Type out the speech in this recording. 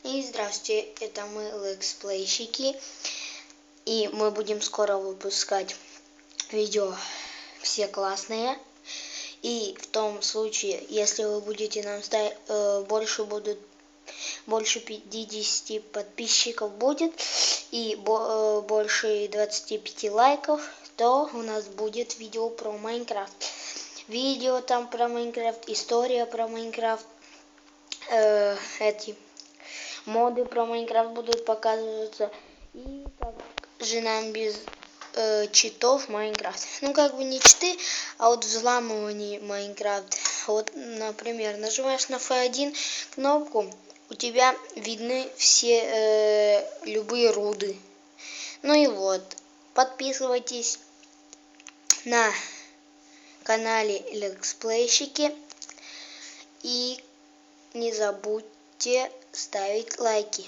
И здравствуйте, это мы летсплейщики, и мы будем скоро выпускать видео все классные. И в том случае, если вы будете нам ставить, больше 50 подписчиков будет и больше 25 лайков, то у нас будет видео про Майнкрафт. Видео там про Майнкрафт, история про Майнкрафт, эти моды про Майнкрафт будут показываться, и также нам без читов Майнкрафт. Ну, как бы не читы, а вот взламывание Майнкрафт. Вот, например, нажимаешь на F1 кнопку, у тебя видны все любые руды. Ну и вот, подписывайтесь на канале летсплейщики и не забудьте ставить лайки.